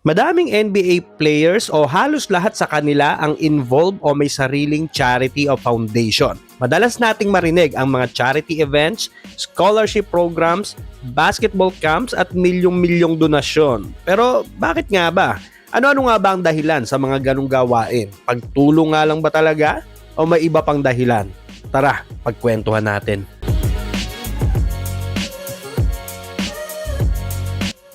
Madaming NBA players o halos lahat sa kanila ang involved o may sariling charity o foundation. Madalas nating marinig ang mga charity events, scholarship programs, basketball camps at milyong-milyong donasyon. Pero bakit nga ba? Ano-ano nga ba ang dahilan sa mga ganong gawain? Pagtulong nga lang ba talaga? O may iba pang dahilan? Tara, pagkwentuhan natin.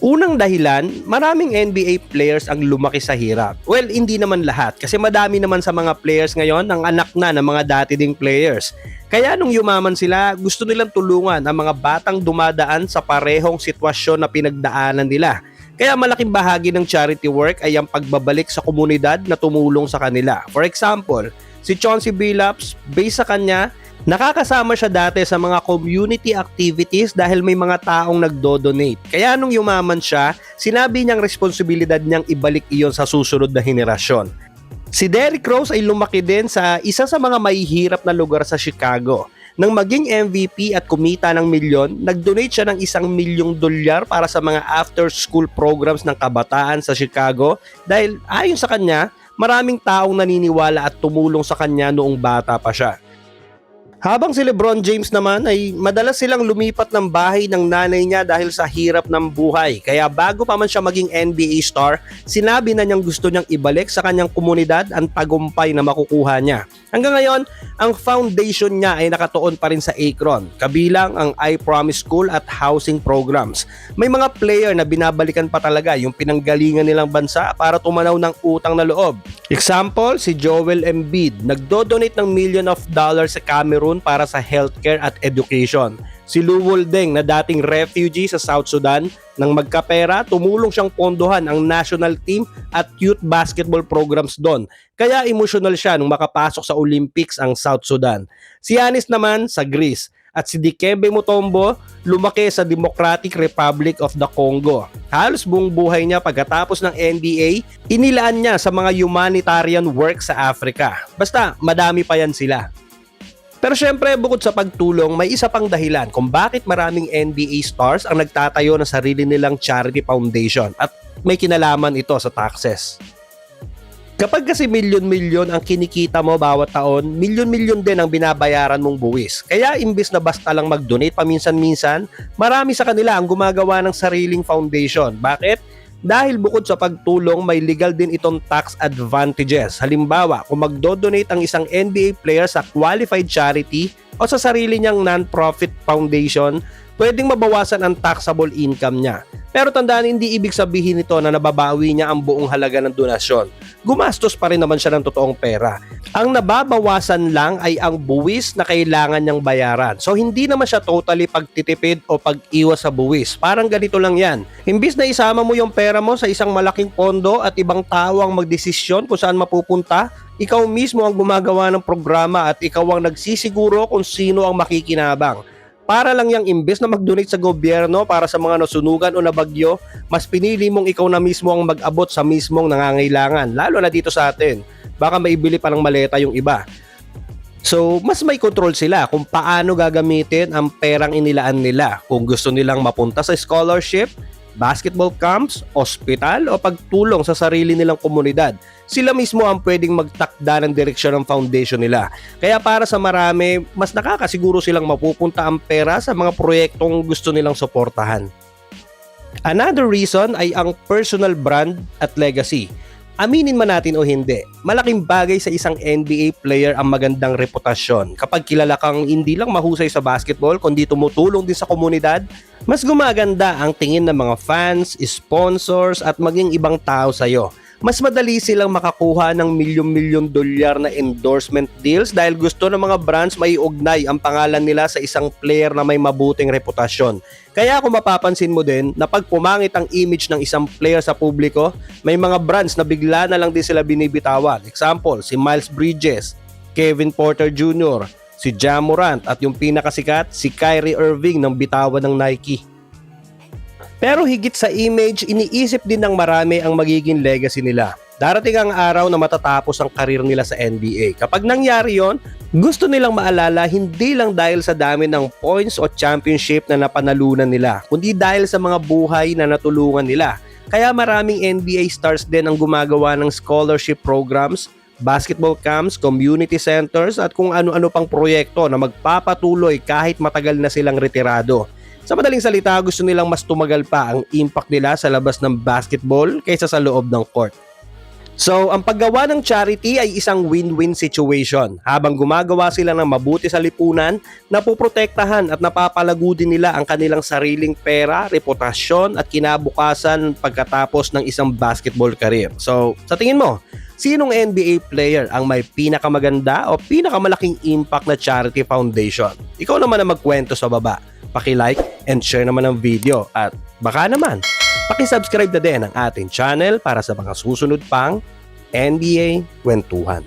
Unang dahilan, maraming NBA players ang lumaki sa hirap. Well, hindi naman lahat kasi madami naman sa mga players ngayon ang anak na ng mga dati ding players. Kaya nung yumaman sila, gusto nilang tulungan ang mga batang dumadaan sa parehong sitwasyon na pinagdaanan nila. Kaya malaking bahagi ng charity work ay ang pagbabalik sa komunidad na tumulong sa kanila. For example, si Chauncey Billups, based sa kanya, nakakasama siya dati sa mga community activities dahil may mga taong nagdo-donate. Kaya nung yumaman siya, sinabi niyang responsibilidad niyang ibalik iyon sa susunod na henerasyon. Si Derrick Rose ay lumaki din sa isa sa mga mahihirap na lugar sa Chicago. Nang maging MVP at kumita ng milyon, nag-donate siya ng $1 milyong para sa mga after-school programs ng kabataan sa Chicago dahil ayon sa kanya, maraming taong naniniwala at tumulong sa kanya noong bata pa siya. Habang si LeBron James naman ay madalas silang lumipat ng bahay ng nanay niya dahil sa hirap ng buhay. Kaya bago pa man siya maging NBA star, sinabi na niyang gusto niyang ibalik sa kanyang komunidad ang tagumpay na makukuha niya. Hanggang ngayon, ang foundation niya ay nakatuon pa rin sa Akron, kabilang ang I Promise School at housing programs. May mga player na binabalikan pa talaga yung pinanggalingan nilang bansa para tumanaw ng utang na loob. Example, si Joel Embiid, nagdo-donate ng $1 million sa Cameroon para sa healthcare at education. Si Luol Deng na dating refugee sa South Sudan, nang magkapera, tumulong siyang pondohan ang national team at youth basketball programs doon. Kaya emotional siya nung makapasok sa Olympics ang South Sudan. Si Giannis naman sa Greece. At si Dikembe Mutombo, lumaki sa Democratic Republic of the Congo. Halos buong buhay niya pagkatapos ng NBA, inilaan niya sa mga humanitarian work sa Africa. Basta, madami pa yan sila. Pero syempre, bukod sa pagtulong, may isa pang dahilan kung bakit maraming NBA stars ang nagtatayo ng sarili nilang charity foundation at may kinalaman ito sa taxes. Kapag kasi milyon-milyon ang kinikita mo bawat taon, milyon-milyon din ang binabayaran mong buwis. Kaya imbis na basta lang mag-donate paminsan-minsan, marami sa kanila ang gumagawa ng sariling foundation. Bakit? Dahil bukod sa pagtulong, may legal din itong tax advantages. Halimbawa, kung magdo-donate ang isang NBA player sa qualified charity o sa sarili niyang non-profit foundation, pwedeng mabawasan ang taxable income niya. Pero tandaan, hindi ibig sabihin nito na nababawi niya ang buong halaga ng donasyon. Gumastos pa rin naman siya ng totoong pera. Ang nababawasan lang ay ang buwis na kailangan niyang bayaran. So hindi naman siya totally pagtitipid o pag-iwas sa buwis. Parang ganito lang yan. Imbis na isama mo yung pera mo sa isang malaking pondo at ibang tao ang magdesisyon kung saan mapupunta, ikaw mismo ang gumagawa ng programa at ikaw ang nagsisiguro kung sino ang makikinabang. Para lang yang imbes na mag-donate sa gobyerno para sa mga nasunugan o nabagyo, mas pinili mong ikaw na mismo ang mag-abot sa mismong nangangailangan, lalo na dito sa atin. Baka maibili pa ng maleta yung iba. So, mas may control sila kung paano gagamitin ang perang inilaan nila. Kung gusto nilang mapunta sa scholarship, basketball camps, ospital o pagtulong sa sarili nilang komunidad. Sila mismo ang pwedeng magtakda ng direksyon ng foundation nila. Kaya para sa marami, mas nakakasiguro silang mapupunta ang pera sa mga proyektong gusto nilang suportahan. Another reason ay ang personal brand at legacy. Aminin man natin o hindi, malaking bagay sa isang NBA player ang magandang reputasyon. Kapag kilala kang hindi lang mahusay sa basketball, kundi tumutulong din sa komunidad, mas gumaganda ang tingin ng mga fans, sponsors at maging ibang tao sa'yo. Mas madali silang makakuha ng milyon-milyon dolyar na endorsement deals dahil gusto ng mga brands maiugnay ang pangalan nila sa isang player na may mabuting reputasyon. Kaya kung mapapansin mo din na pag pumangit ang image ng isang player sa publiko, may mga brands na bigla na lang din sila binibitawan. Example, si Miles Bridges, Kevin Porter Jr., si Ja Morant at yung pinakasikat, si Kyrie Irving ng bitawan ng Nike. Pero higit sa image, iniisip din ng marami ang magiging legacy nila. Darating ang araw na matatapos ang karir nila sa NBA. Kapag nangyari yon, gusto nilang maalala hindi lang dahil sa dami ng points o championship na napanalunan nila, kundi dahil sa mga buhay na natulungan nila. Kaya maraming NBA stars din ang gumagawa ng scholarship programs, basketball camps, community centers at kung ano-ano pang proyekto na magpapatuloy kahit matagal na silang retirado. Sa madaling salita, gusto nilang mas tumagal pa ang impact nila sa labas ng basketball kaysa sa loob ng court. So, ang paggawa ng charity ay isang win-win situation. Habang gumagawa sila ng mabuti sa lipunan, napoprotektahan at napapalago din nila ang kanilang sariling pera, reputasyon at kinabukasan pagkatapos ng isang basketball career. So, sa tingin mo, sinong NBA player ang may pinakamaganda o pinakamalaking impact na charity foundation? Ikaw naman ang magkwento sa baba. Paki-like and share naman ang video at baka naman paki-subscribe na din ang ating channel para sa mga susunod pang NBA Kwentuhan.